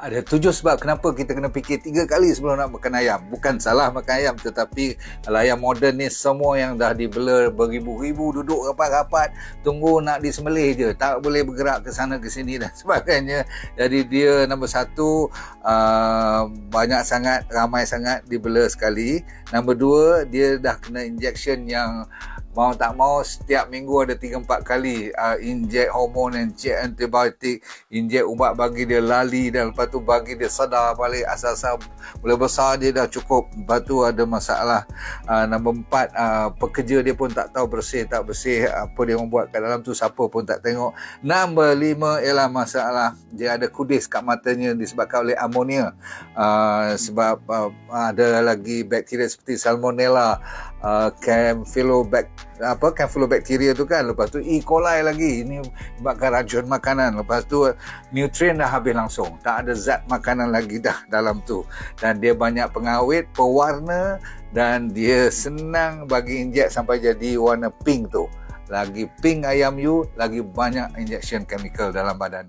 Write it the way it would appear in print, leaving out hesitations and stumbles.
Ada 7 sebab kenapa kita kena fikir 3 kali sebelum nak makan ayam. Bukan salah makan ayam, tetapi kalau ayam moden ni semua yang dah dibela beribu-ribu duduk rapat-rapat tunggu nak disembelih je, tak boleh bergerak ke sana ke sini dan sebagainya. Jadi dia nombor satu, banyak sangat, ramai sangat dibela sekali. Nombor dua, dia dah kena injection yang mau tak mau setiap minggu ada 3-4 kali injek hormon, injek antibiotik, injek ubat bagi dia lali, dan lepas tu bagi dia sedar balik asal-asal mula besar dia dah cukup. Lepas tu ada masalah nombor 4, pekerja dia pun tak tahu bersih tak bersih, apa dia orang buat kat dalam tu siapa pun tak tengok. Nombor 5 ialah masalah dia ada kudis kat matanya disebabkan oleh amonia, sebab ada lagi bakteria seperti salmonella, Campylobacteria tu kan, lepas tu E. coli lagi, ini bakar racun makanan, lepas tu nutrien dah habis langsung, tak ada zat makanan lagi dah dalam tu, dan dia banyak pengawet, pewarna, dan dia senang bagi injek sampai jadi warna pink tu. Lagi pink ayam you, lagi banyak injection chemical dalam badan dia.